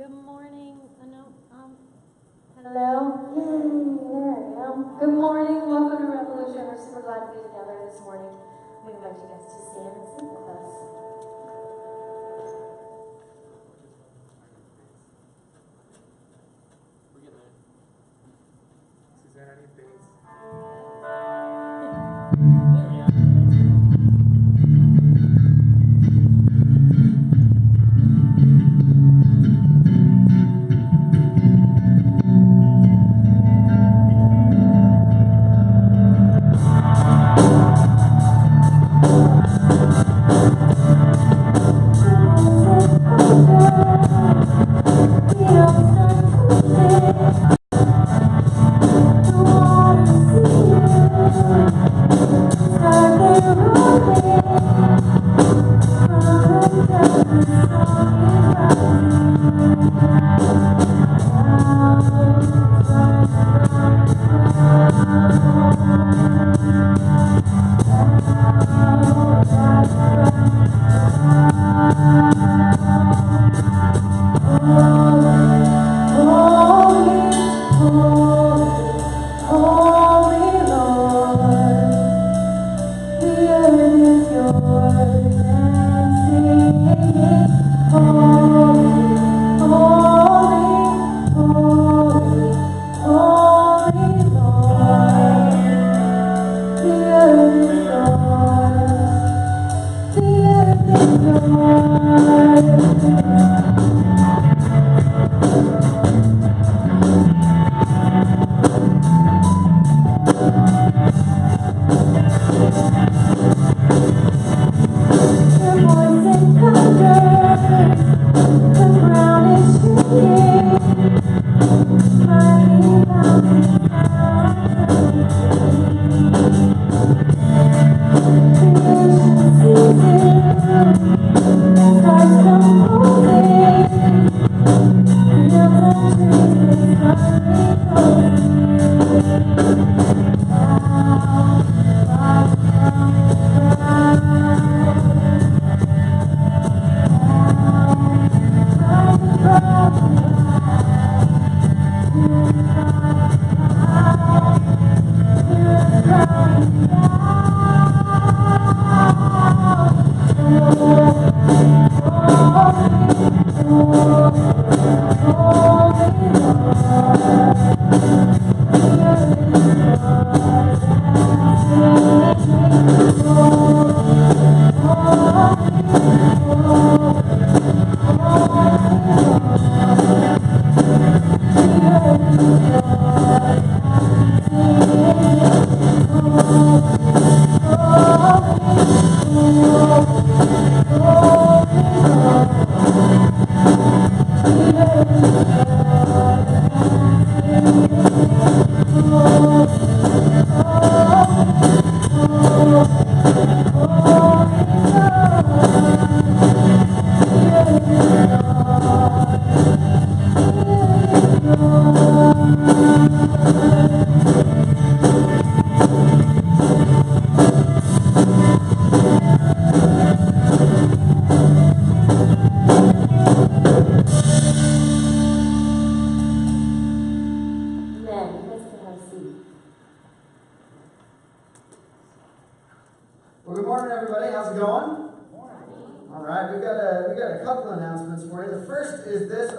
Good morning. Hello. Yay, there I am. Good morning. Welcome to Revolution. We're super glad to be together this morning. We invite you guys to stand and sing with us. We're getting there. Suzanne, any bass? There we are.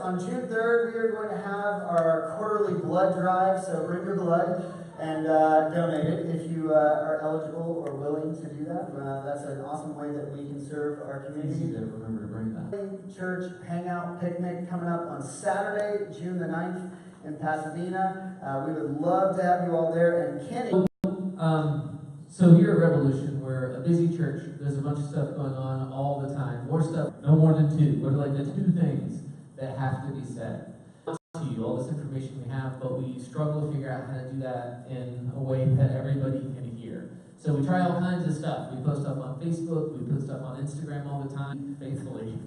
On June 3rd, we are going to have our quarterly blood drive, so bring your blood and donate it if you are eligible or willing to do that. That's an awesome way that we can serve our community. Easy to remember to bring that. Church Hangout Picnic coming up on Saturday, June the 9th in Pasadena. We would love to have you all there. And Kenny. So here at Revolution, we're a busy church. There's a bunch of stuff going on all the time. More stuff, no more than two. What are like the two things that have to be said to you, all this information we have, but we struggle to figure out how to do that in a way that everybody can hear. So we try all kinds of stuff. We post stuff on Facebook, we put stuff on Instagram all the time, faithfully.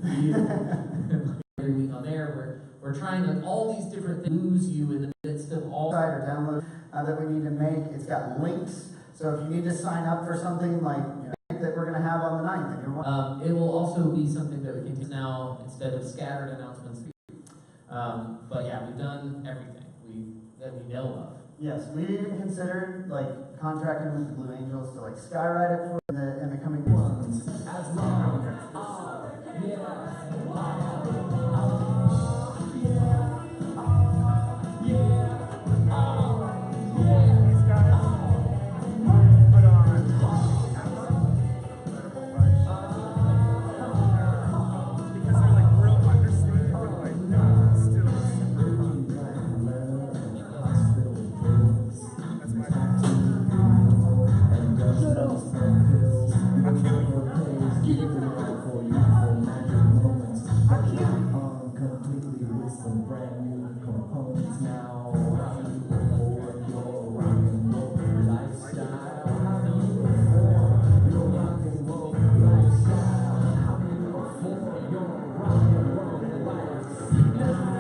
Every week on there, we're trying like all these different things, lose you in the midst of all or download that we need to make. It's got links, so if you need to sign up for something like that we're going to have on the 9th. It will also be something that we can do now instead of scattered announcements. But yeah, we've done everything that we know of. Yes, we even considered like contracting with the Blue Angels to like skyride it for in the coming months. As long These guys put on incredible rush. Because they're like real understated, but like still super fun. That's my completely with some brand new components now. How do you afford your rock and roll lifestyle? How do you afford your rock and roll lifestyle? How do you afford your rock and roll lifestyle?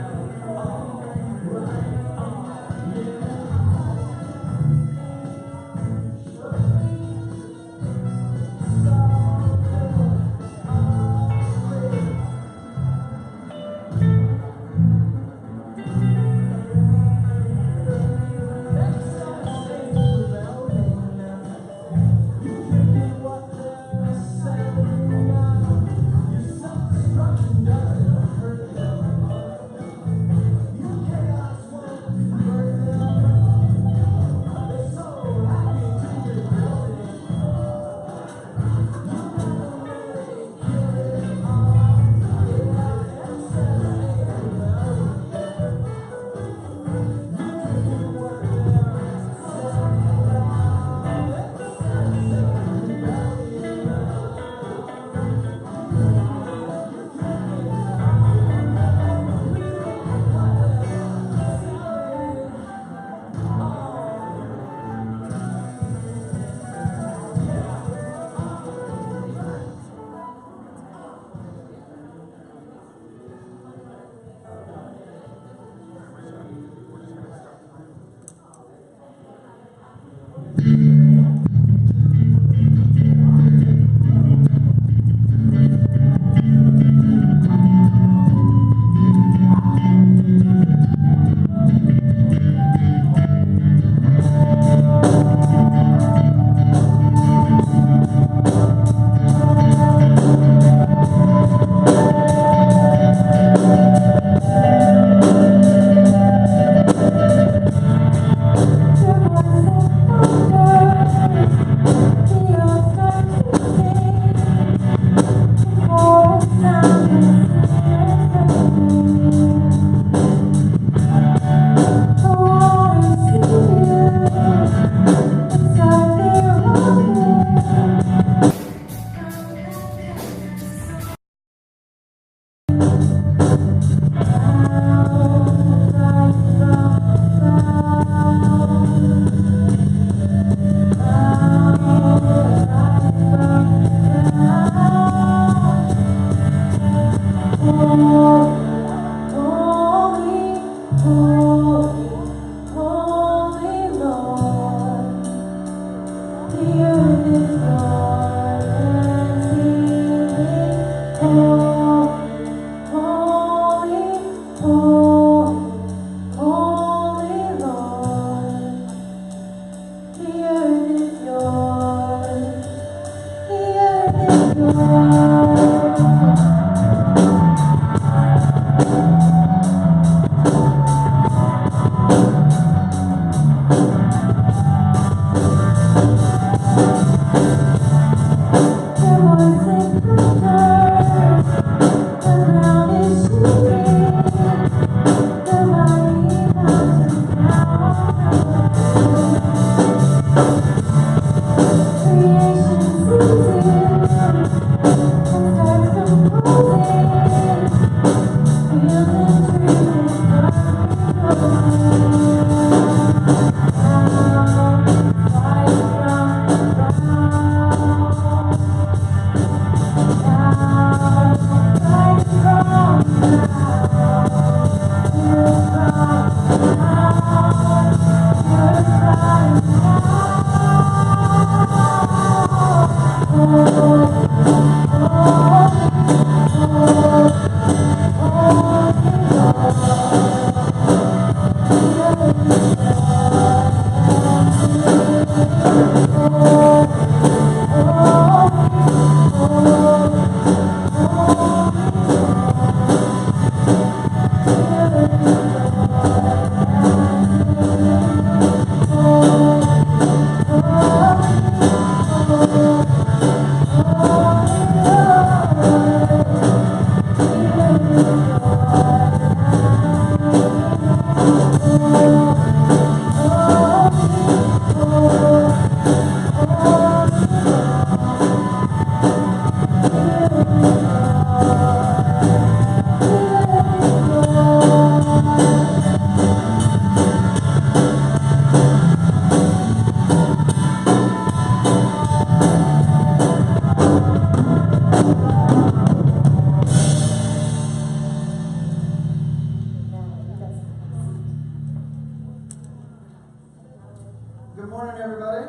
morning, everybody.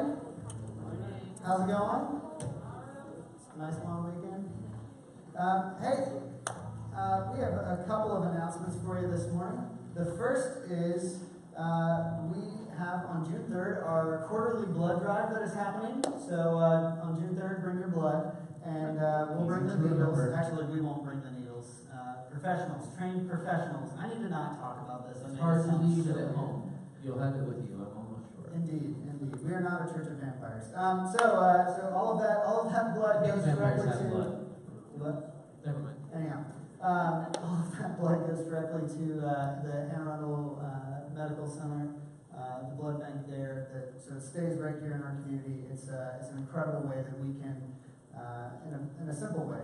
How's it going? Nice long weekend. We have a couple of announcements for you this morning. The first is we have on June 3rd our quarterly blood drive that is happening. So on June 3rd, bring your blood, and we'll bring the needles. Actually, we won't bring the needles. Professionals, trained professionals. I need to not talk about this. It's hard to leave it at home. You'll have it with you, I'm almost sure. Indeed. We are not a church of vampires. So all of that blood goes directly to what? Never mind. Anyhow, all of that blood goes directly to the Anne Arundel Medical Center, the blood bank there. So it stays right here in our community. It's an incredible way that we can, in a simple way,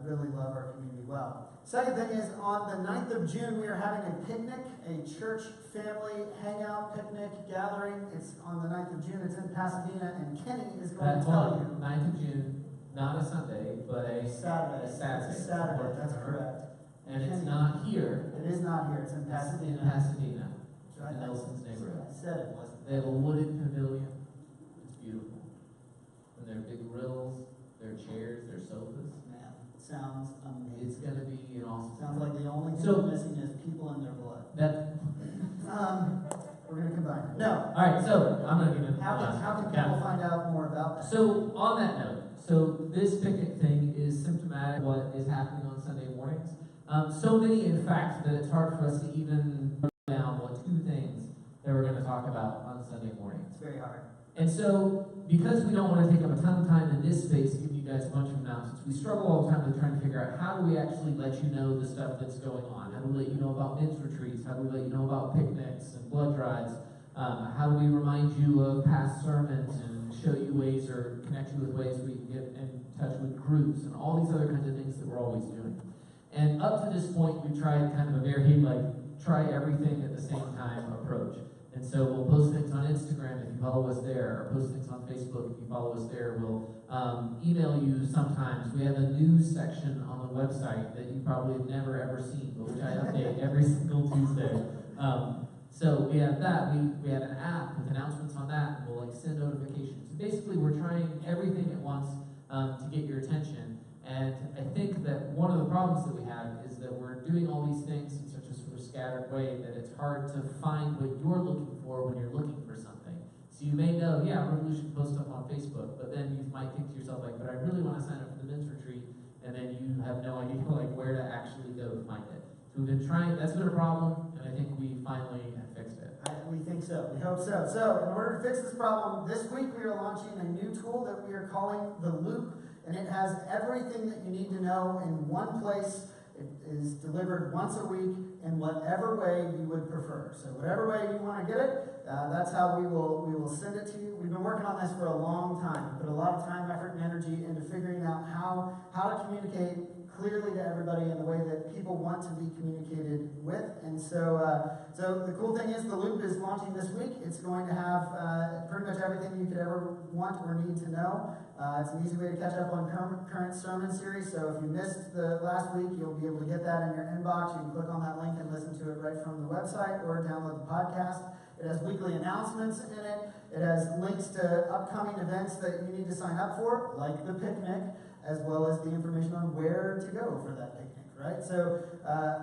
really love our community well. Second thing is, on the 9th of June, we are having a picnic, a church family hangout picnic gathering. It's on the 9th of June. It's in Pasadena, and Kenny is going to tell you. 9th of June, not a Sunday, but a Saturday. Saturday. It's a Saturday, that's correct. And it's not here. It is not here. It's in Pasadena. In Pasadena, Right. in Nelson's neighborhood. I said it wasn't. They have a wooded pavilion. It's beautiful. And their big grills, their chairs, their sofas. Man, it sounds amazing. It's going to be an awesome. Sounds like the only thing So- missing is people in their blood. That. We're going to combine it. No. All right, so I'm not even. How can people find out more about that? So on that note, so this picnic thing is symptomatic of what is happening on Sunday mornings. So many, in fact, that it's hard for us to even write down what two things that we're going to talk about on Sunday mornings. It's very hard. And so, because we don't want to take up a ton of time in this space, giving you guys a bunch of announcements, we struggle all the time with trying to figure out how do we actually let you know the stuff that's going on? How do we let you know about men's retreats? How do we let you know about picnics and blood drives? How do we remind you of past sermons and show you ways or connect you with ways we can get in touch with groups and all these other kinds of things that we're always doing? And up to this point, we tried kind of a very, try everything at the same time approach. And so we'll post things on Instagram if you follow us there, or post things on Facebook if you follow us there. We'll email you sometimes. We have a news section on the website that you probably have never ever seen, but which I update every single Tuesday. So we have that. We have an app with announcements on that, and we'll send notifications. Basically, we're trying everything at once to get your attention. And I think that one of the problems that we have is that we're doing all these things in such a sort of scattered way that it's hard to find what you're looking for when you're looking for something. So you may know, yeah, Revolution posts stuff on Facebook, but then you might think to yourself, but I really want to sign up for the men's retreat, and then you have no idea where to actually go to find it. So we've been trying, that's been a problem, and I think we finally have fixed it. We think so. We hope so. So, in order to fix this problem, this week we are launching a new tool that we are calling the Loop, and it has everything that you need to know in one place. It is delivered once a week in whatever way you would prefer. So, whatever way you want to get it, that's how we will send it to you. We've been working on this for a long time. We put a lot of time, effort, and energy into figuring out how to communicate clearly to everybody in the way that people want to be communicated with. And so the cool thing is the Loop is launching this week. It's going to have pretty much everything you could ever want or need to know. It's an easy way to catch up on current sermon series. So if you missed the last week, you'll be able to get that in your inbox. You can click on that link and listen to it right from the website or download the podcast. It has weekly announcements in it. It has links to upcoming events that you need to sign up for, like the picnic, as well as the information on where to go for that picnic, right? So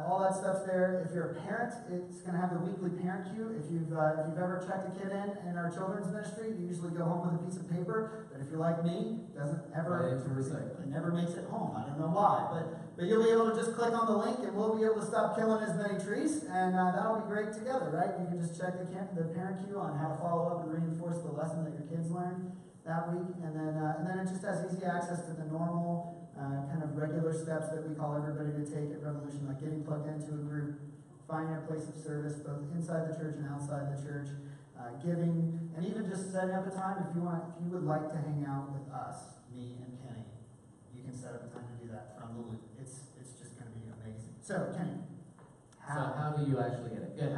all that stuff's there. If you're a parent, it's going to have the weekly parent queue. If you've ever checked a kid in our children's ministry, you usually go home with a piece of paper. But if you're like me, it never makes it home. I don't know why, but you'll be able to just click on the link, and we'll be able to stop killing as many trees, and that'll be great together, right? You can just check the parent queue on how to follow up and reinforce the lesson that your kids learned that week, and then it just has easy access to the normal kind of regular steps that we call everybody to take at Revolution, like getting plugged into a group, finding a place of service both inside the church and outside the church, giving, and even just setting up a time if you would like to hang out with us, me and Kenny. You can set up a time to do that from the Loop. It's just going to be amazing. So Kenny, how do you actually get it? Good.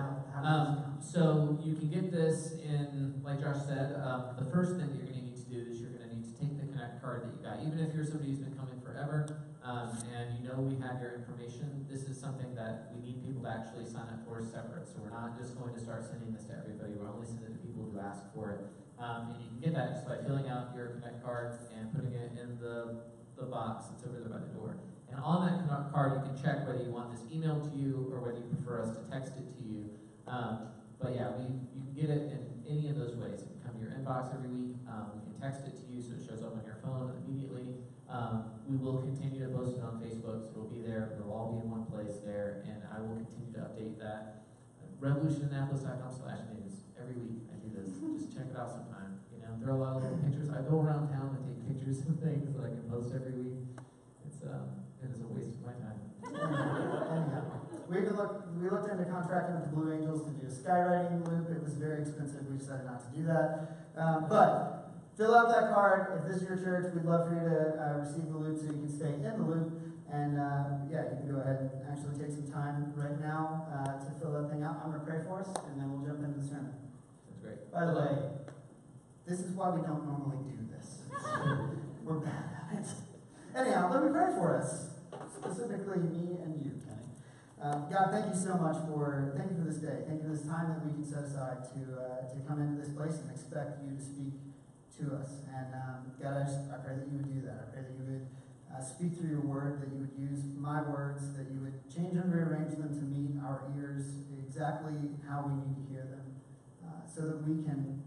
So So you can get this in, like Josh said, the first thing that you're going to need to do is you're going to need to take the Connect card that you got. Even if you're somebody who's been coming forever, and you know we have your information, this is something that we need people to actually sign up for separate. So we're not just going to start sending this to everybody. We're only sending it to people who ask for it. And you can get that just by filling out your Connect card and putting it in the box that's over there by the door. And on that card, you can check whether you want this emailed to you or whether you prefer us to text it to you. But yeah, you can get it in any of those ways. It can come to your inbox every week. We can text it to you so it shows up on your phone immediately. We will continue to post it on Facebook, so it'll be there. It'll all be in one place there, and I will continue to update that. RevolutionAnnapolis.com/news. Every week I do this. Just check it out sometime. You know, there are a lot of little pictures. I go around town and take pictures of things that I can post every week. It is a waste of my time. Anyhow, we looked into contracting with the Blue Angels to do a skywriting loop. It was very expensive. We decided not to do that. But fill out that card. If this is your church, we'd love for you to receive the loop so you can stay in the loop. And yeah, you can go ahead and actually take some time right now to fill that thing out. I'm going to pray for us, and then we'll jump into the sermon. That's great. By the way, this is why we don't normally do this. We're bad at it. Anyhow, let me pray for us. Specifically me and you, Kenny. God, thank you so much for this day. Thank you for this time that we can set aside to come into this place and expect you to speak to us. And God, I pray that you would do that. I pray that you would speak through your word, that you would use my words, that you would change and rearrange them to meet our ears exactly how we need to hear them, so that we can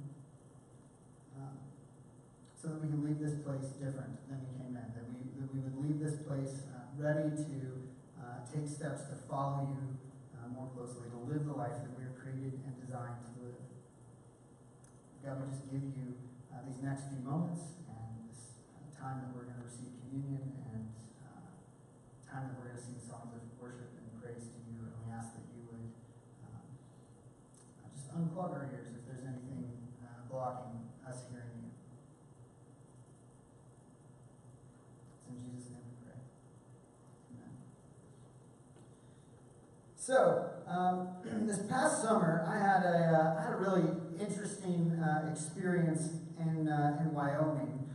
leave this place different than we came in, that we would leave this place ready to take steps to follow you more closely, to live the life that we are created and designed to live. God, we just give you these next few moments and this time that we're going to receive communion and time that we're going to sing songs of worship and praise to you, and we ask that you would just unclog our ears if there's anything blocking us hearing you. It's in Jesus' name we pray. Amen. So, this past summer, I had a really interesting experience in Wyoming.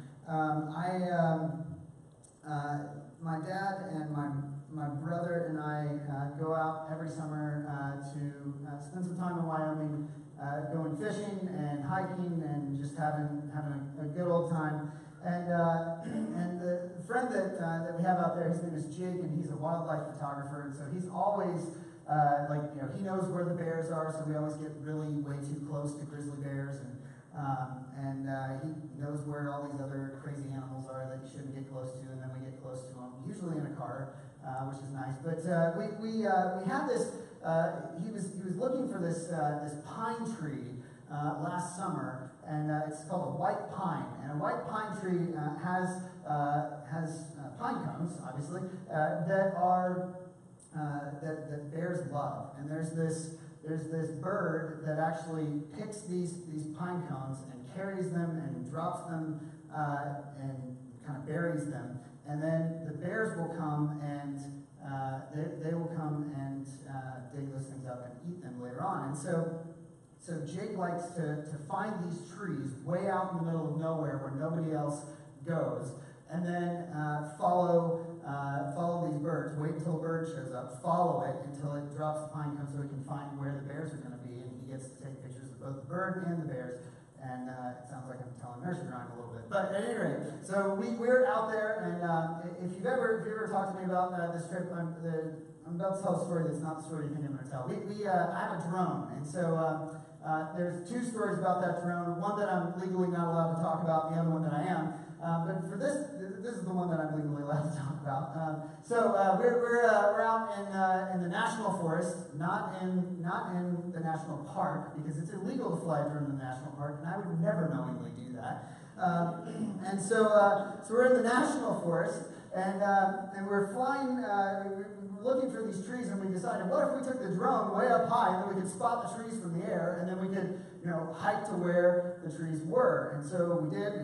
My dad and my brother and I go out every summer to spend some time in Wyoming, going fishing and hiking and just having a good old time. And the friend that we have out there, his name is Jake, and he's a wildlife photographer, and so he's always he knows where the bears are, so we always get really way too close to grizzly bears, and he knows where all these other crazy animals are that you shouldn't get close to, and then we get close to them, usually in a car, which is nice. But we had this. He was looking for this pine tree last summer, and it's called a white pine. And a white pine tree has pine cones, obviously, that bears love. And there's this bird that actually picks these pine cones and carries them and drops them and kind of buries them. And then the bears will come and they will come and dig those things up and eat them later on. And so Jake likes to find these trees way out in the middle of nowhere where nobody else goes, and then follow these birds. Wait until a bird shows up, follow it until it drops the pine cone so he can find where the bears are going to be, and he gets to take pictures of both the bird and the bears. And it sounds like I'm telling a nursery rhyme a little bit. But at any rate, so we're out there, and if you've ever talked to me about this trip, I'm about to tell a story that's not the story you think I'm going to tell. I have a drone, and so there's two stories about that drone. One that I'm legally not allowed to talk about, the other one that I am. But for this is the one that I'm legally allowed to talk about. So we're out in the national forest, not in the national park, because it's illegal to fly a drone in the national park, and I would never knowingly do that. And so we're in the national forest, and we're flying. We're looking for these trees, and we decided, what if we took the drone way up high, and then we could spot the trees from the air, and then we could, hike to where the trees were. And so we did. We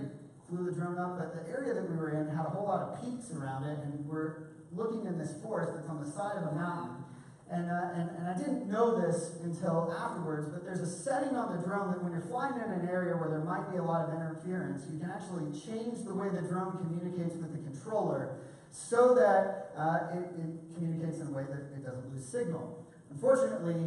flew the drone up, but the area that we were in had a whole lot of peaks around it, and we're looking in this forest that's on the side of a mountain. And I didn't know this until afterwards, but there's a setting on the drone that when you're flying in an area where there might be a lot of interference, you can actually change the way the drone communicates with the controller so that it communicates in a way that it doesn't lose signal. Unfortunately,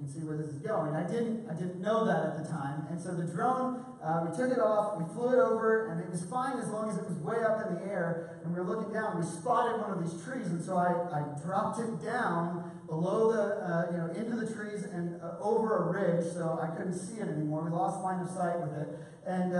you can see where this is going. I didn't know that at the time. And so the drone, we took it off, we flew it over, and it was fine as long as it was way up in the air. And we were looking down, we spotted one of these trees, and so I dropped it down below the, into the trees and over a ridge, so I couldn't see it anymore. We lost line of sight with it. And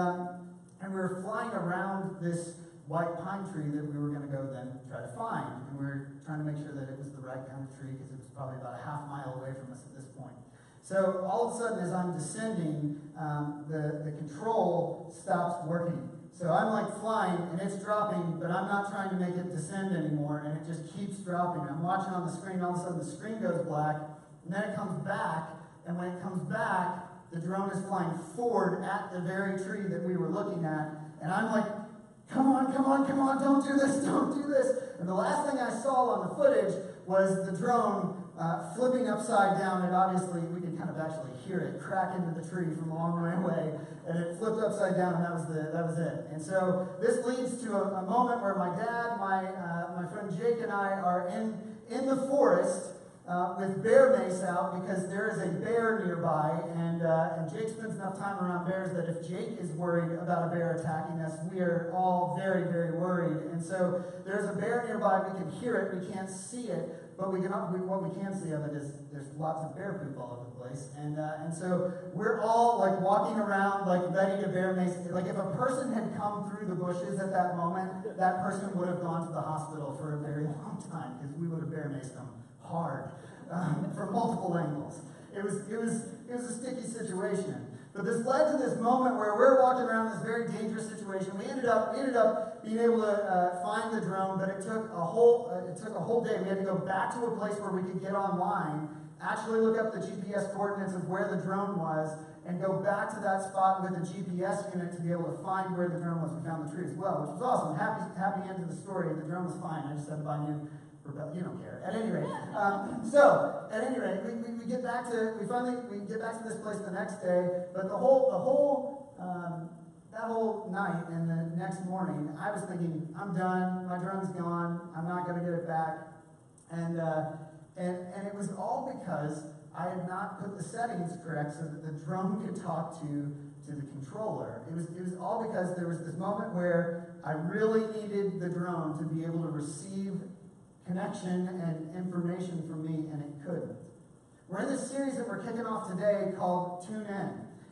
we were flying around this white pine tree that we were going to go then try to find. And we were trying to make sure that it was the right kind of tree because it was probably about a half mile away from us at this point. So all of a sudden, as I'm descending, the control stops working. So I'm like flying and it's dropping, but I'm not trying to make it descend anymore, and it just keeps dropping. I'm watching on the screen, all of a sudden the screen goes black, and then it comes back, and when it comes back, the drone is flying forward at the very tree that we were looking at, and I'm like, come on, don't do this. And the last thing I saw on the footage was the drone flipping upside down, and obviously we could kind of actually hear it crack into the tree from a long way away, and it flipped upside down, and that was it. And so this leads to a moment where my dad, my friend Jake, and I are in the forest with bear mace out because there is a bear nearby, and Jake spends enough time around bears that if Jake is worried about a bear attacking us, we are all very, very worried. And so there's a bear nearby. We can hear it. We can't see it. But what we can see of it is there's lots of bear poop all over the place. And so we're all like walking around like ready to bear mace. Like if a person had come through the bushes at that moment, that person would have gone to the hospital for a very long time because we would have bear maced them hard from multiple angles. It was a sticky situation. But this led to this moment where we're walking around this very dangerous situation. We ended up being able to find the drone, but it took a whole day. We had to go back to a place where we could get online, actually look up the GPS coordinates of where the drone was, and go back to that spot with a GPS unit to be able to find where the drone was. We found the tree as well, which was awesome. Happy end to the story. The drone was fine. I just had to buy new. You don't care. At any rate, we get back to this place the next day. But that whole night and the next morning, I was thinking, I'm done. My drone's gone. I'm not going to get it back. And it was all because I had not put the settings correct so that the drone could talk to the controller. It was all because there was this moment where I really needed the drone to be able to receive connection and information from me, and it couldn't. We're in this series that we're kicking off today called Tune In.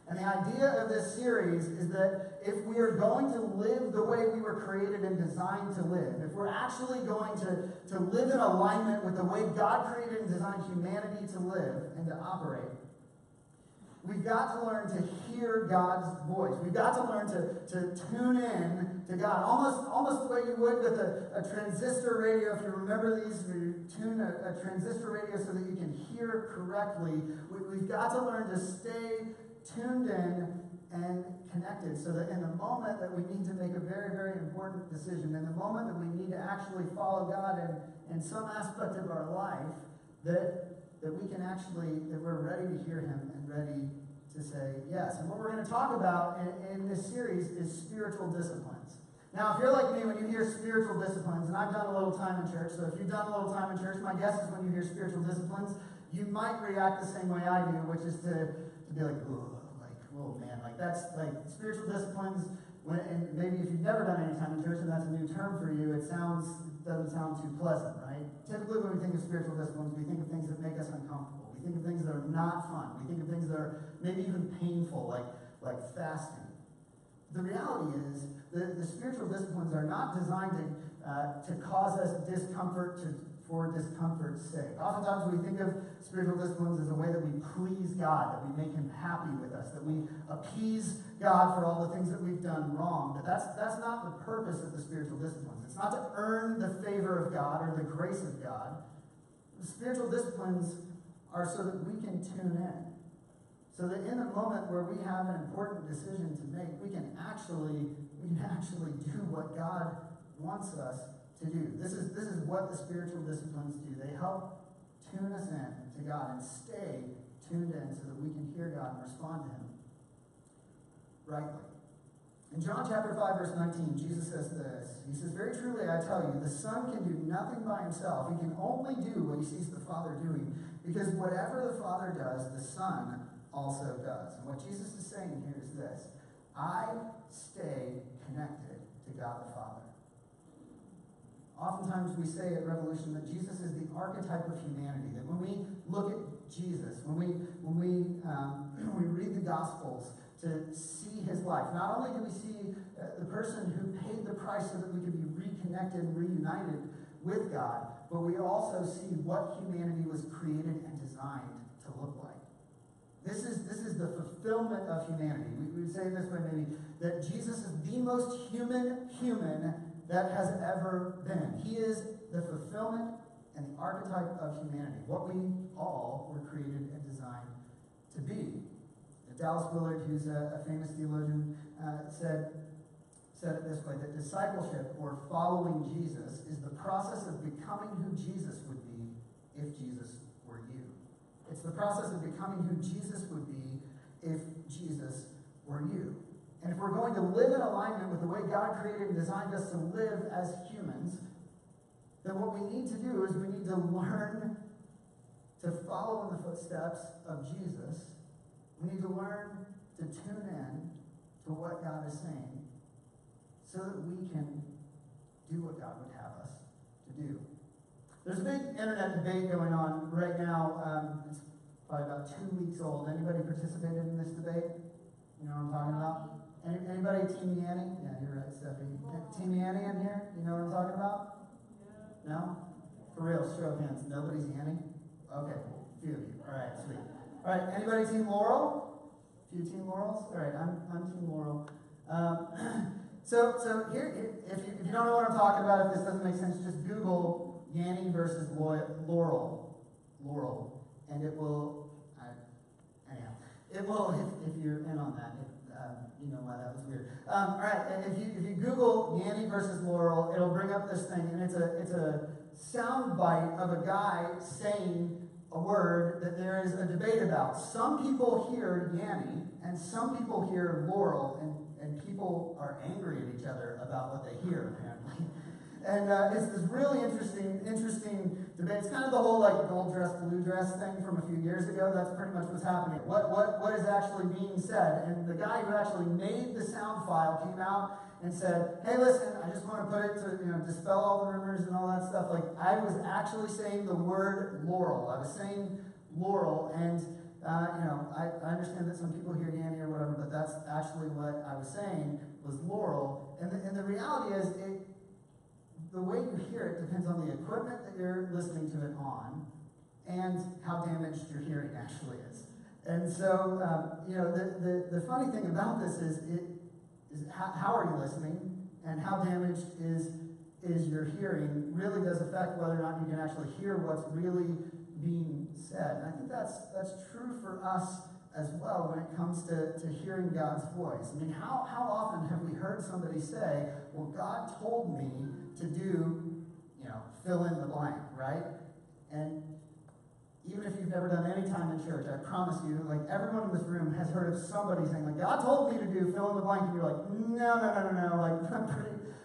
And the idea of this series is that if we are going to live the way we were created and designed to live, if we're actually going to live in alignment with the way God created and designed humanity to live and to operate, we've got to learn to hear God's voice. We've got to learn to tune in to God. Almost the way you would with a transistor radio. If you remember these, where you tune a transistor radio so that you can hear correctly. We've got to learn to stay tuned in and connected so that in the moment that we need to make a very, very important decision, in the moment that we need to actually follow God in some aspect of our life, that we can actually, that we're ready to hear Him and ready to say yes. And what we're going to talk about in this series is spiritual disciplines. Now, if you're like me, when you hear spiritual disciplines, and I've done a little time in church, so if you've done a little time in church, my guess is when you hear spiritual disciplines, you might react the same way I do, which is to be like, oh man, like that's like spiritual disciplines. And maybe if you've never done any time in church and that's a new term for you, doesn't sound too pleasant, right? Typically when we think of spiritual disciplines, we think of things that make us uncomfortable. We think of things that are not fun. We think of things that are maybe even painful, like fasting. The reality is that the spiritual disciplines are not designed to cause us discomfort for discomfort's sake. Oftentimes we think of spiritual disciplines as a way that we please God, that we make Him happy with us, that we appease God for all the things that we've done wrong. But that's not the purpose of the spiritual disciplines. It's not to earn the favor of God or the grace of God. The spiritual disciplines are so that we can tune in. So that in a moment where we have an important decision to make, we can actually do what God wants us to do. This is what the spiritual disciplines do. They help tune us in to God and stay tuned in so that we can hear God and respond to Him rightly. In John chapter 5, verse 19, Jesus says this. He says, "Very truly I tell you, the Son can do nothing by Himself. He can only do what He sees the Father doing. Because whatever the Father does, the Son also does. And what Jesus is saying here is this: I stay connected to God the Father. Oftentimes we say at Revolution that Jesus is the archetype of humanity. That when we look at Jesus, when we read the Gospels to see his life, not only do we see the person who paid the price so that we could be reconnected and reunited with God, but we also see what humanity was created and designed to look like. This is the fulfillment of humanity. We would say it this way maybe, that Jesus is the most human that has ever been. He is the fulfillment and the archetype of humanity, what we all were created and designed to be. Dallas Willard, who's a famous theologian, said it this way, that discipleship, or following Jesus, is the process of becoming who Jesus would be if Jesus were you. It's the process of becoming who Jesus would be if Jesus were you. And if we're going to live in alignment with the way God created and designed us to live as humans, then what we need to do is we need to learn to follow in the footsteps of Jesus. We need to learn to tune in to what God is saying so that we can do what God would have us to do. There's a big internet debate going on right now. It's probably about 2 weeks old. Anybody participated in this debate? You know what I'm talking about? Anybody Team Yanny? Yeah, you're right, Steffi. Team Yanny in here? You know what I'm talking about? No? For real, show of hands. Nobody's Yanny? Okay, a few of you. All right, sweet. All right, anybody Team Laurel? A few Team Laurels? All right, I'm Team Laurel. So here, if you don't know what I'm talking about, if this doesn't make sense, just Google Yanny versus Laurel, and it will. Anyhow, it will. If you're in on that, you know why that was weird. All right, and if you Google Yanny versus Laurel, it'll bring up this thing, and it's a sound bite of a guy saying a word that there is a debate about. Some people hear Yanny, and some people hear Laurel, and people are angry at each other about what they hear, apparently. And it's this really interesting debate. It's kind of the whole like gold dress, blue dress thing from a few years ago. That's pretty much what's happening. What is actually being said? And the guy who actually made the sound file came out and said, "Hey, listen, I just want to put it to dispel all the rumors and all that stuff. Like I was actually saying the word Laurel. I was saying Laurel, and I understand that some people hear Yanny or whatever, but that's actually what I was saying was Laurel. And the reality is the way you hear it depends on the equipment that you're listening to it on and how damaged your hearing actually is. And so, the funny thing about this is how are you listening and how damaged is your hearing really does affect whether or not you can actually hear what's really being said. And I think that's true for us as well when it comes to hearing God's voice. I mean, how often have we heard somebody say, well, God told me to do, fill in the blank, right? And even if you've never done any time in church, I promise you, like everyone in this room has heard of somebody saying, like, God told me to do fill in the blank, and you're like, no. Like, I'm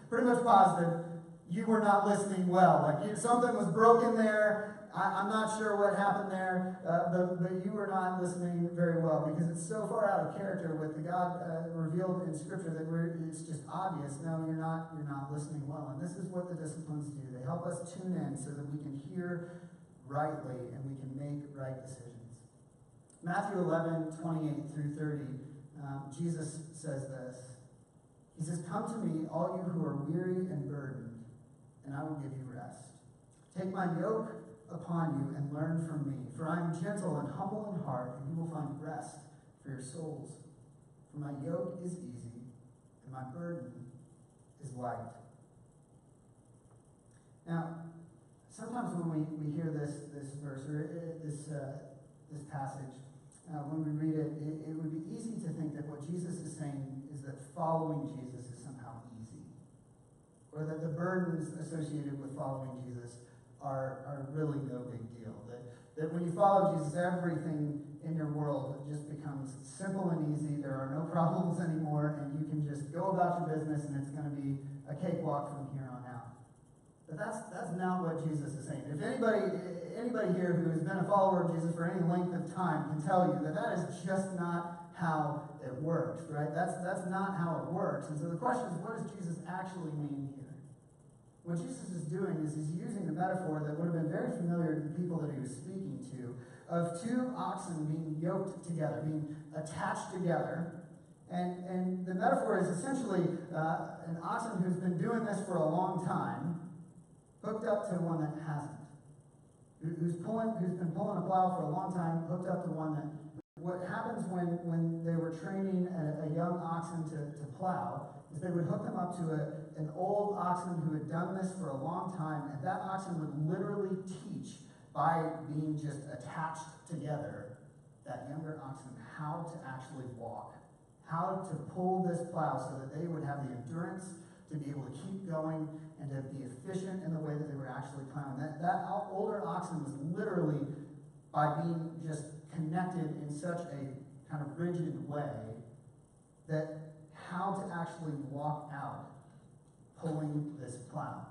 pretty much positive you were not listening well. Like, something was broken there. I'm not sure what happened there, but you were not listening very well because it's so far out of character with the God revealed in Scripture that it's just obvious. No, you're not listening well. And this is what the disciplines do. They help us tune in so that we can hear rightly and we can make right decisions. Matthew 11:28 through 30, Jesus says this. He says, "Come to me, all you who are weary and burdened, and I will give you rest. Take my yoke upon you and learn from me, for I am gentle and humble in heart, and you will find rest for your souls. For my yoke is easy, and my burden is light." Now, sometimes when we hear this verse or this passage, when we read it, it would be easy to think that what Jesus is saying is that following Jesus is somehow easy, or that the burdens associated with following Jesus are really no big deal. That when you follow Jesus, everything in your world just becomes simple and easy. There are no problems anymore, and you can just go about your business, and it's going to be a cakewalk from here on out. But that's not what Jesus is saying. If anybody here who has been a follower of Jesus for any length of time can tell you that that is just not how it works, right? That's not how it works. And so the question is, what does Jesus actually mean here? What Jesus is doing is he's using a metaphor that would have been very familiar to the people that he was speaking to, of two oxen being yoked together, being attached together. And the metaphor is essentially an oxen who's been doing this for a long time, hooked up to one that hasn't, who's been pulling a plow for a long time, hooked up to one that. What happens when they were training a young oxen to plow is they would hook them up to an old oxen who had done this for a long time, and that oxen would literally teach, by being just attached together, that younger oxen how to actually walk, how to pull this plow so that they would have the endurance to be able to keep going and to be efficient in the way that they were actually plowing. That older oxen was literally, by being just connected in such a kind of rigid way, that how to actually walk out pulling this plow.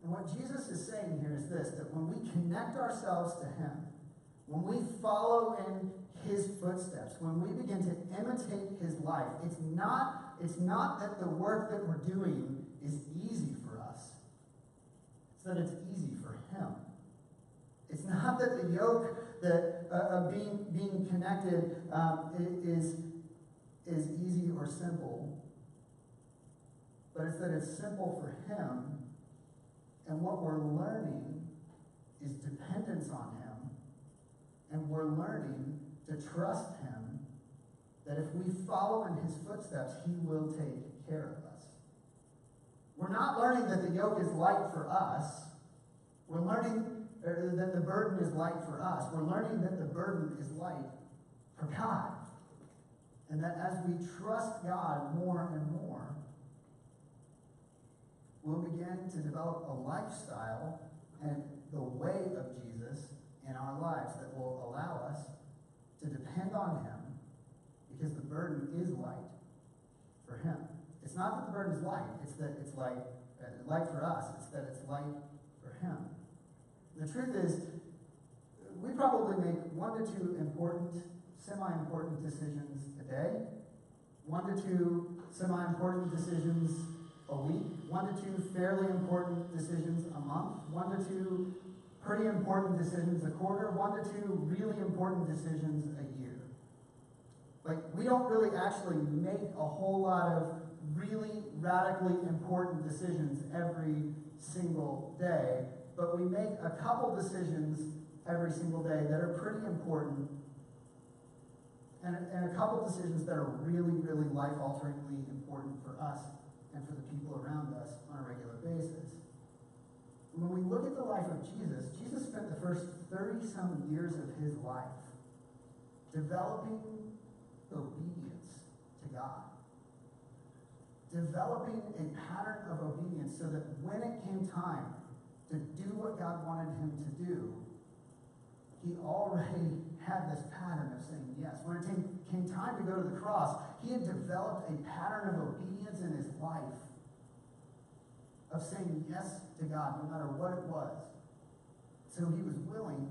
And what Jesus is saying here is this, that when we connect ourselves to him, when we follow in his footsteps, when we begin to imitate his life, it's not that the work that we're doing is easy for us. It's that it's easy for him. It's not that the yoke that of being connected is easy or simple, but it's that it's simple for him, and what we're learning is dependence on him, and we're learning to trust him, that if we follow in his footsteps, he will take care of us. We're not learning that the yoke is light for us. We're learning that the burden is light for us. We're learning that the burden is light for God. And that as we trust God more and more, we'll begin to develop a lifestyle and the way of Jesus in our lives that will allow us to depend on him, because the burden is light for him. It's not that the burden is light, it's that it's light for us. It's that it's light for him. The truth is, we probably make 1 to 2 important, semi-important decisions a day, 1 to 2 semi-important decisions a week, 1 to 2 fairly important decisions a month, 1 to 2 pretty important decisions a quarter, 1 to 2 really important decisions a year. Like, we don't really actually make a whole lot of really radically important decisions every single day, but we make a couple decisions every single day that are pretty important, and a couple decisions that are really, really life-alteringly important for us and for the people around us on a regular basis. When we look at the life of Jesus, Jesus spent the first 30-some years of his life developing obedience to God. Developing a pattern of obedience so that when it came time to do what God wanted him to do, he already had this pattern of saying yes. When it came time to go to the cross, he had developed a pattern of obedience in his life, of saying yes to God no matter what it was. So he was willing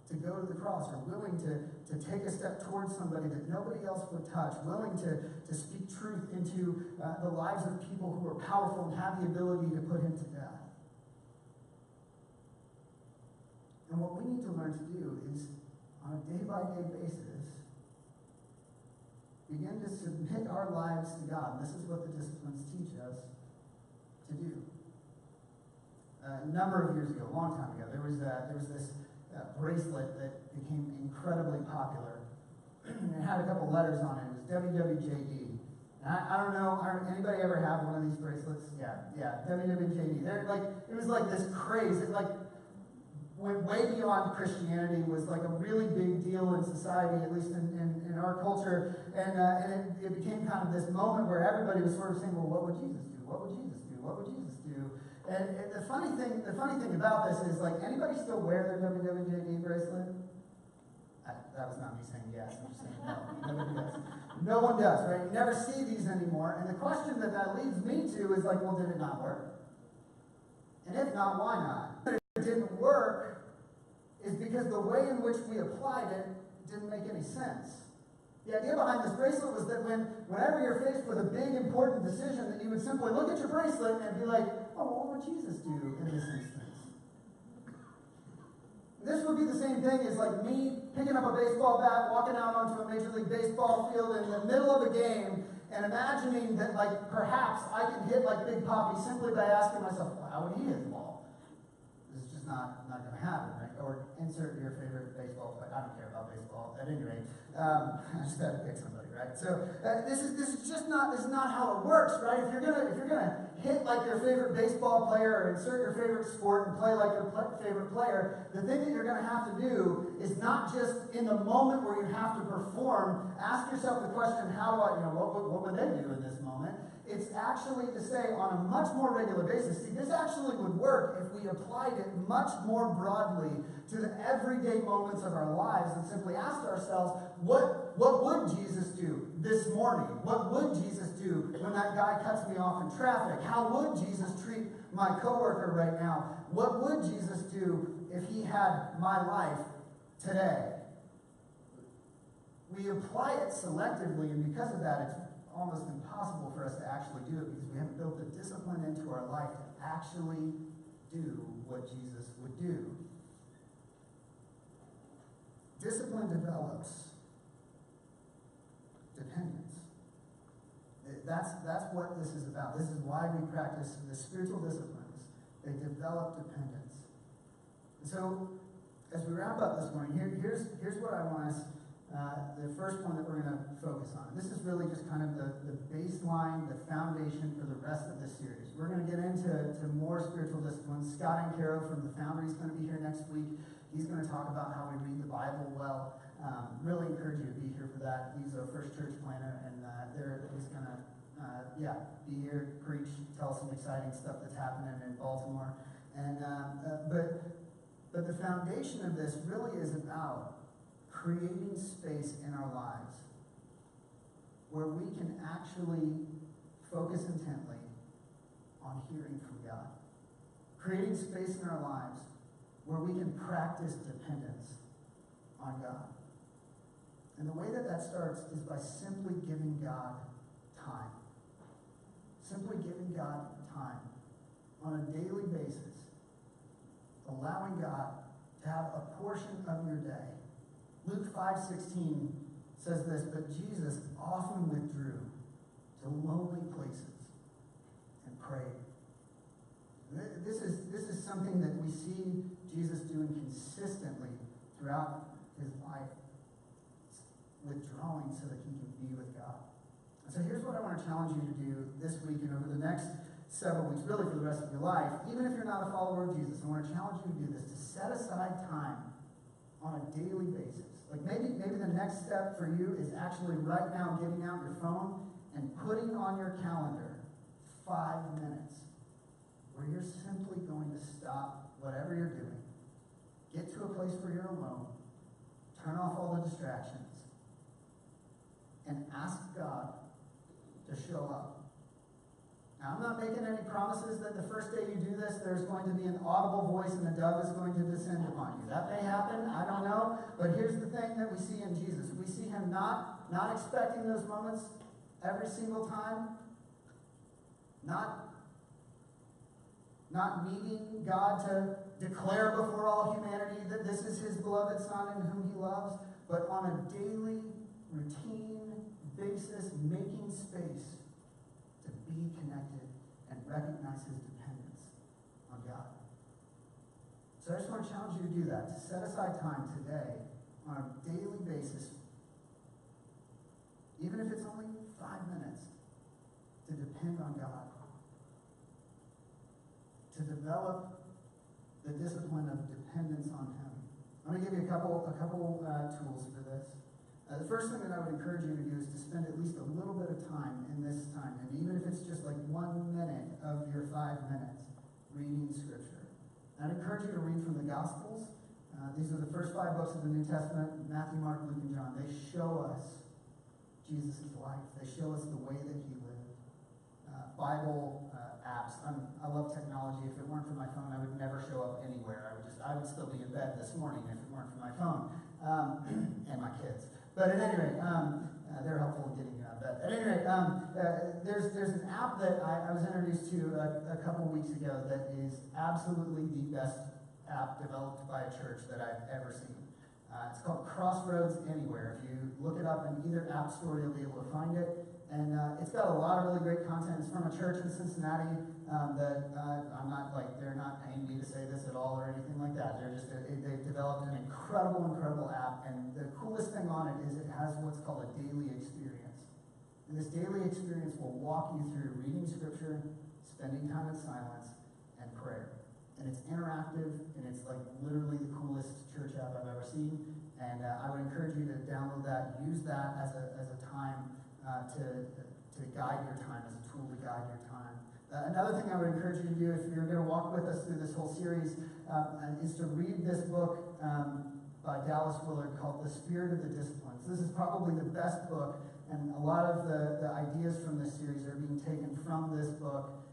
to go to the cross, or willing to take a step towards somebody that nobody else would touch, willing to speak truth into the lives of people who were powerful and had the ability to put him to death. And what we need to learn to do is, on a day-by-day basis, begin to submit our lives to God. This is what the disciplines teach us to do. A number of years ago, a long time ago, there was this bracelet that became incredibly popular. It had a couple letters on it. It was WWJD. And I don't know, anybody ever have one of these bracelets? Yeah, WWJD. It was like this craze. It went way beyond Christianity, was like a really big deal in society, at least in our culture. And it became kind of this moment where everybody was sort of saying, well, what would Jesus do? What would Jesus do? What would Jesus do? And the funny thing about this is, like, anybody still wear their WWJD bracelet? That was not me saying yes. I'm just saying no. Nobody does. No one does, right? You never see these anymore. And the question that leads me to is, like, well, did it not work? And if not, why not? If it didn't work, is because the way in which we applied it didn't make any sense. The idea behind this bracelet was that whenever you're faced with a big, important decision, that you would simply look at your bracelet and be like, oh, well, what would Jesus do in this instance? This would be the same thing as like me picking up a baseball bat, walking out onto a Major League Baseball field in the middle of a game, and imagining that like perhaps I can hit like Big Papi simply by asking myself, well, how would he hit the ball? This is just not going to happen, right? Or insert your favorite baseball player. I don't care about baseball at any rate. I just had to pick somebody, right? So this is not how it works, right? If you're gonna hit like your favorite baseball player or insert your favorite sport and play like your favorite player, the thing that you're gonna have to do is not just in the moment where you have to perform, ask yourself the question, how do I, what would they do in this moment? It's actually to say on a much more regular basis. See, this actually would work if we applied it much more broadly to the everyday moments of our lives and simply asked ourselves, what would Jesus do this morning? What would Jesus do when that guy cuts me off in traffic? How would Jesus treat my coworker right now? What would Jesus do if he had my life today? We apply it selectively, and because of that, it's almost impossible for us to actually do it because we haven't built the discipline into our life to actually do what Jesus would do. Discipline develops dependence. That's what this is about. This is why we practice the spiritual disciplines. They develop dependence. And so, as we wrap up this morning, here's what I want us, the first one that we're going to focus on. This is really just kind of the baseline, the foundation for the rest of this series. We're going to get into more spiritual disciplines. Scott and Caro from the Foundry is going to be here next week. He's going to talk about how we read the Bible well. Really encourage you to be here for that. He's a First Church planner, and he's going to be here, preach, tell some exciting stuff that's happening in Baltimore. And but the foundation of this really is about creating space in our lives where we can actually focus intently on hearing from God. Creating space in our lives where we can practice dependence on God. And the way that starts is by simply giving God time. Simply giving God time on a daily basis. Allowing God to have a portion of your day. Luke 5:16 says this, but Jesus often withdrew to lonely places and prayed. This is something that we see Jesus doing consistently throughout his life, withdrawing so that he can be with God. And so here's what I want to challenge you to do this week and over the next several weeks, really for the rest of your life. Even if you're not a follower of Jesus, I want to challenge you to do this, to set aside time on a daily basis. Like maybe the next step for you is actually right now getting out your phone and putting on your calendar 5 minutes where you're simply going to stop whatever you're doing, get to a place where you're alone, turn off all the distractions, and ask God to show up. Now, I'm not making any promises that the first day you do this, there's going to be an audible voice and a dove is going to descend upon you. That may happen, I don't know. But here's the thing that we see in Jesus. We see him not expecting those moments every single time. Not needing God to declare before all humanity that this is his beloved Son in whom he loves. But on a daily, routine basis, making space to be connected and recognize his dependence on God. So I just want to challenge you to do that, to set aside time today on a daily basis, even if it's only 5 minutes, to depend on God, to develop the discipline of dependence on him. I'm going to give you a couple tools for this. The first thing that I would encourage you to do is to spend at least a little bit of time in this time, and even if it's just like 1 minute of your 5 minutes, reading Scripture. I'd encourage you to read from the Gospels. These are the first 5 books of the New Testament, Matthew, Mark, Luke, and John. They show us Jesus' life. They show us the way that he lived. Bible apps. I love technology. If it weren't for my phone, I would never show up anywhere. I would still be in bed this morning if it weren't for my phone and my kids. But at any rate, they're helpful in getting me out of bed. At any rate, there's an app that I was introduced to a couple weeks ago that is absolutely the best app developed by a church that I've ever seen. It's called Crossroads Anywhere. If you look it up in either app store, you'll be able to find it. And it's got a lot of really great content. It's from a church in Cincinnati that I'm not like, they're not paying me to say this at all or anything like that. They've developed an incredible app. And the coolest thing on it is it has what's called a daily experience. And this daily experience will walk you through reading scripture, spending time in silence, and prayer. And it's interactive, and it's like literally the coolest church app I've ever seen. And I would encourage you to download that, use that as a time to guide your time, as a tool to guide your time. Another thing I would encourage you to do if you're going to walk with us through this whole series is to read this book by Dallas Willard called The Spirit of the Disciplines. This is probably the best book, and a lot of the ideas from this series are being taken from this book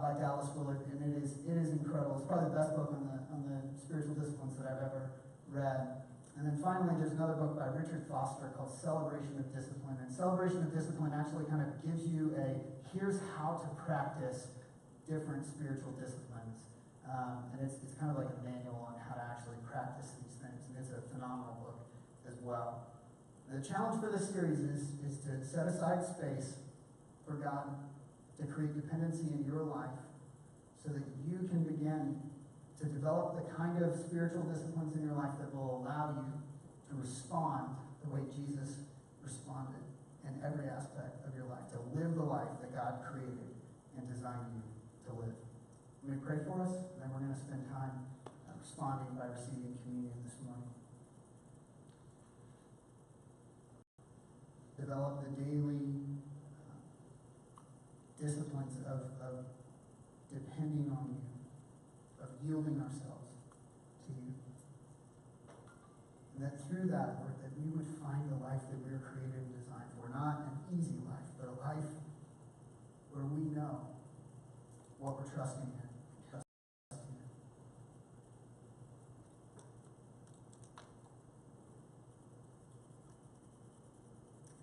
by Dallas Willard, and it is incredible. It's probably the best book on the spiritual disciplines that I've ever read. And then finally, there's another book by Richard Foster called Celebration of Discipline. And Celebration of Discipline actually kind of gives you here's how to practice different spiritual disciplines. And it's kind of like a manual on how to actually practice these things. And it's a phenomenal book as well. And the challenge for this series is to set aside space for God to create dependency in your life so that you can begin to develop the kind of spiritual disciplines in your life that will allow you to respond the way Jesus responded in every aspect of your life, to live the life that God created and designed you to live. Let me pray for us, and then we're going to spend time responding by receiving communion this morning. Develop the daily disciplines of depending on you, of yielding ourselves to you. And that through that, Lord, that we would find the life that we were created and designed for. Not an easy life, but a life where we know what we're trusting in.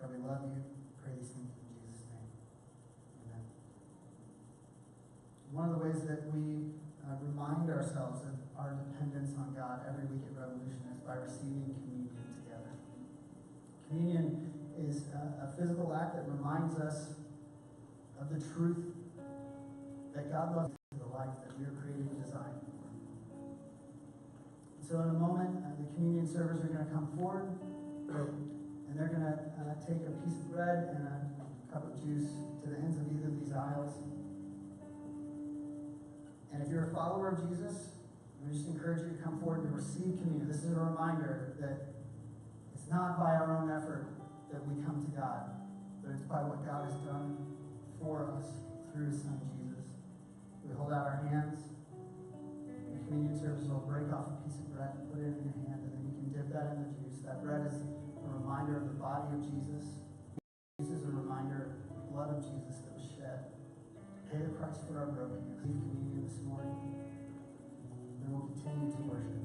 God, we love you. Pray these things in Jesus' name. Amen. One of the ways that we remind ourselves of our dependence on God every week at Revolution is by receiving communion together. Communion is a physical act that reminds us of the truth that God loves the life that we were created and designed for. So in a moment, the communion servers are going to come forward, and they're going to take a piece of bread and a cup of juice to the ends of either of these aisles. And if you're a follower of Jesus, we just encourage you to come forward and receive communion. This is a reminder that it's not by our own effort that we come to God, but it's by what God has done for us through His Son, Jesus. We hold out our hands. The communion service will break off a piece of bread and put it in your hand, and then you can dip that in the juice. That bread is a reminder of the body of Jesus. Juice is a reminder of the blood of Jesus that was shed. Pay the price for our brokenness. Receive communion this morning, and we'll continue to worship.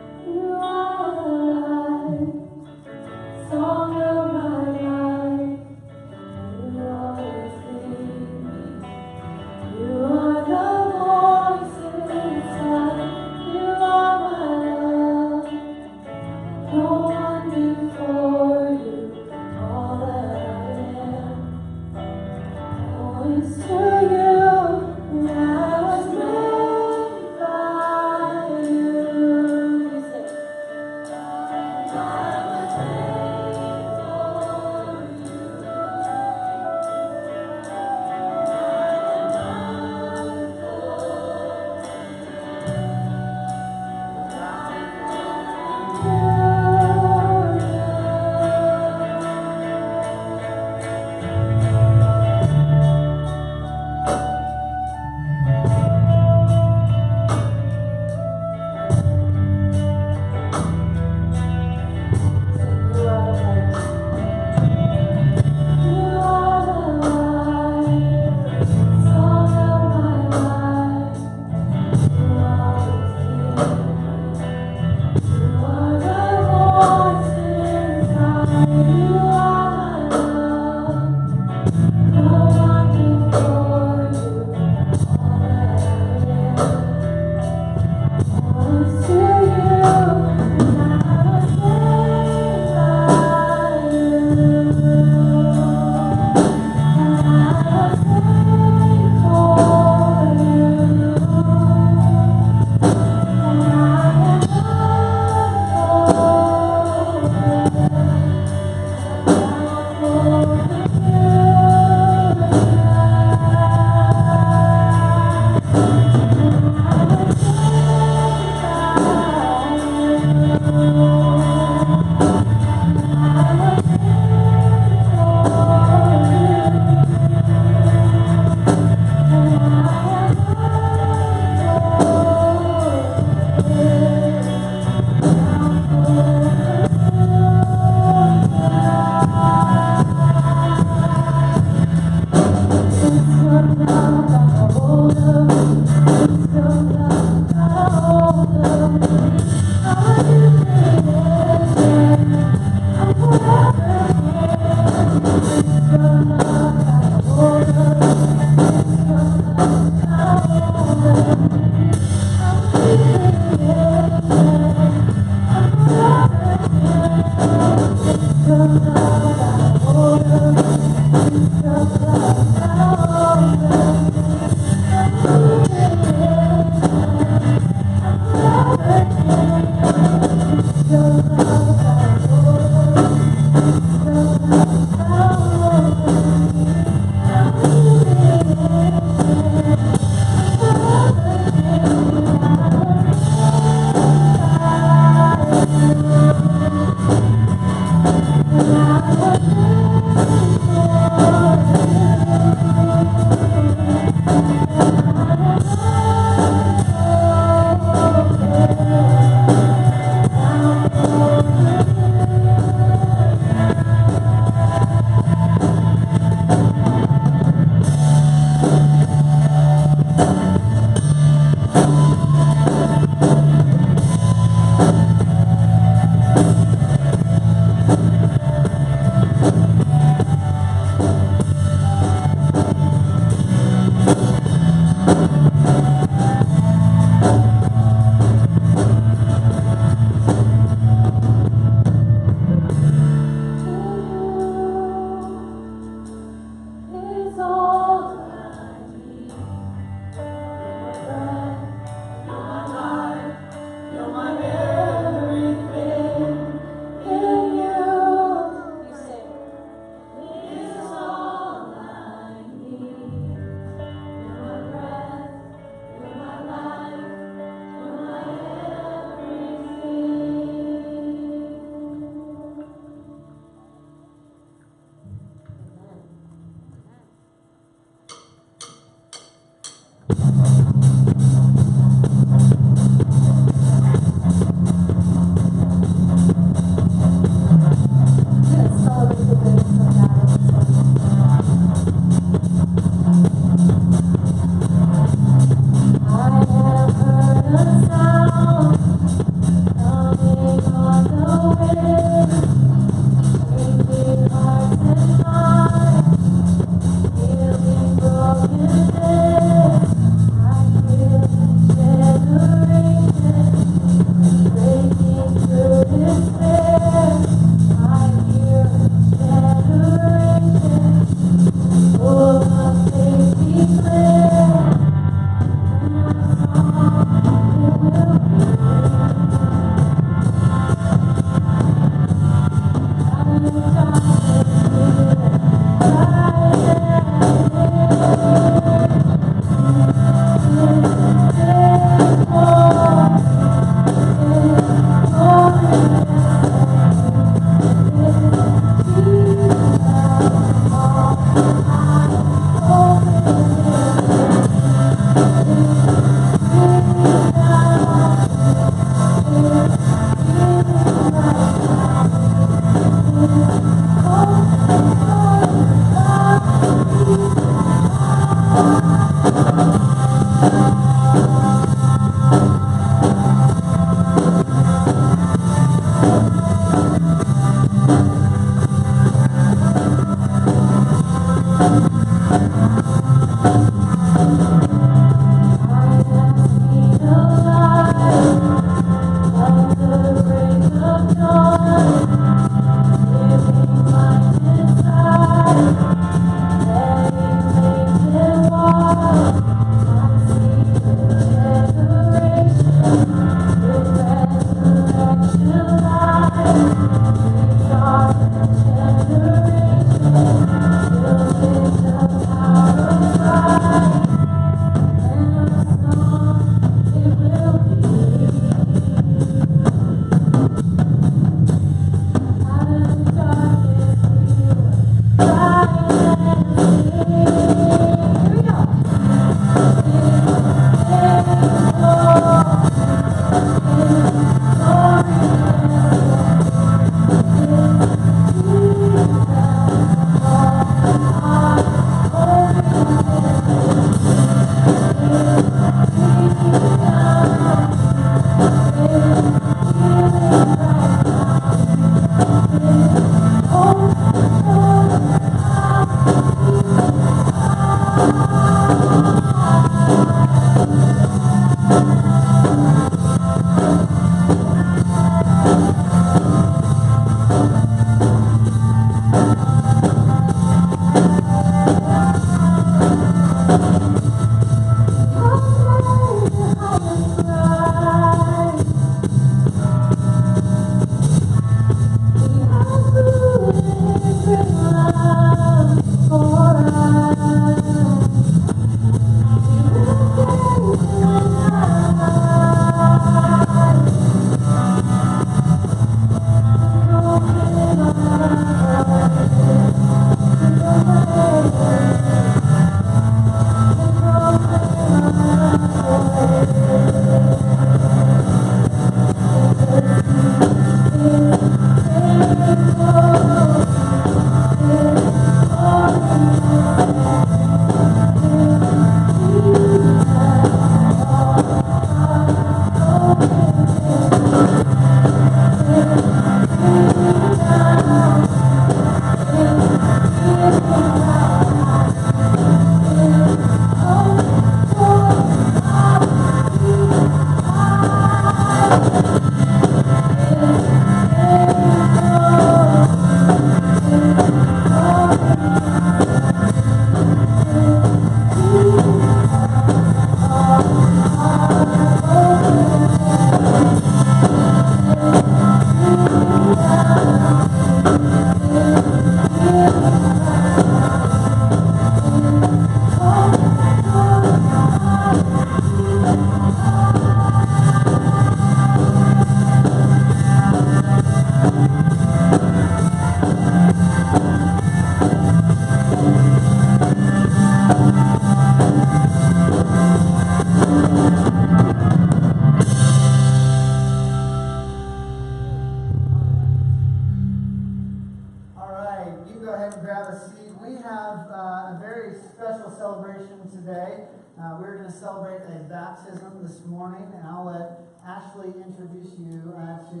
we have a very special celebration today. We're going to celebrate a baptism this morning, and I'll let Ashley introduce you to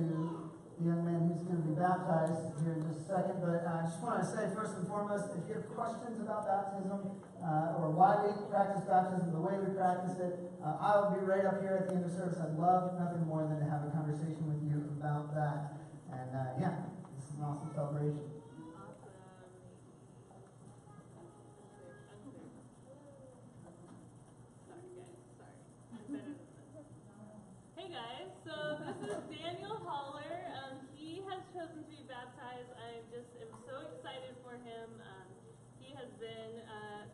the young man who's going to be baptized here in just a second. But I just want to say, first and foremost, if you have questions about baptism or why we practice baptism, the way we practice it, I'll be right up here at the end of service. I'd love nothing more than to have a conversation with you about that. And yeah, this is an awesome celebration. Hey guys, so this is Daniel Haller. He has chosen to be baptized. I am so excited for him. He has been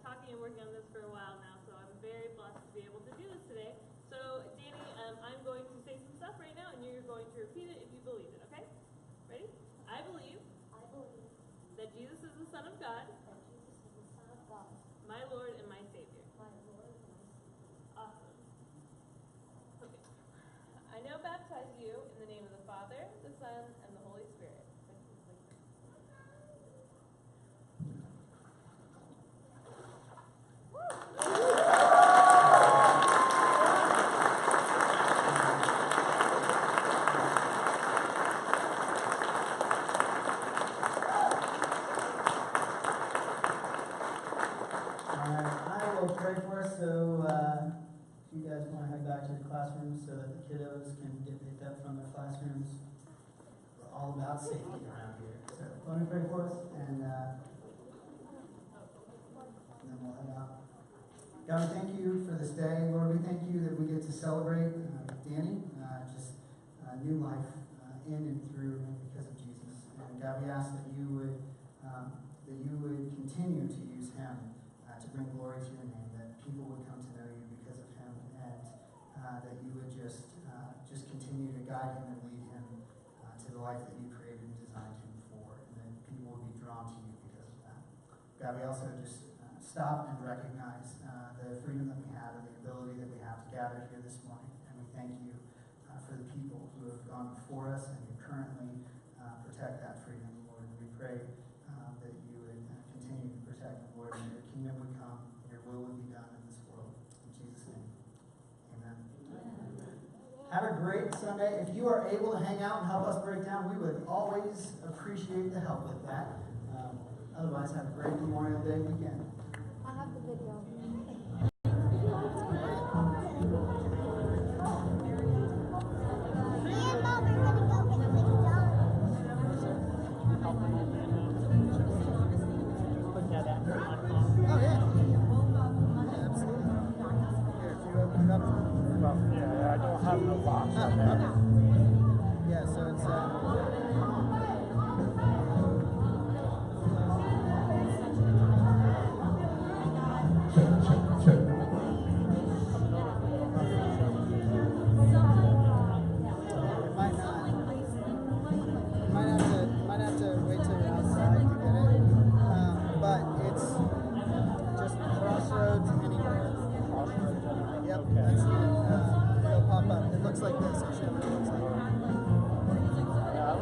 talking and working on this for a while now, so I'm very blessed to be able to do this today. So Danny, I'm going to say some stuff right now, and you're going to repeat it if you believe it. Okay? Ready? I believe that Jesus is the Son of God, my Lord and my Savior. Awesome. Okay. I now baptize you in the name of the Father, the Son, and the Holy Spirit. I will pray for us, so if you guys want to head back to your classrooms so that the kiddos can get picked up from their classrooms. We're all about safety around here. So let me pray for us, and then we'll head out. God, we thank you for this day. Lord, we thank you that we get to celebrate Danny, just new life in and through and because of Jesus. And God, we ask that you would continue to use him to bring glory to your name, that people would come to know you because of him, and that you would just continue to guide him and lead him to the life that you created and designed him for, and that people would be drawn to you because of that. God, we also just stop and recognize the freedom that we have and the ability that we have to gather here this morning, and we thank you for the people who have gone before us and who currently protect that freedom, Lord. And we pray that you would continue to protect the Lord, and your kingdom would come, your will would be done in this world. In Jesus' name, amen. Have a great Sunday. If you are able to hang out and help us break down, we would always appreciate the help with that. Otherwise, have a great Memorial Day weekend. I have the video.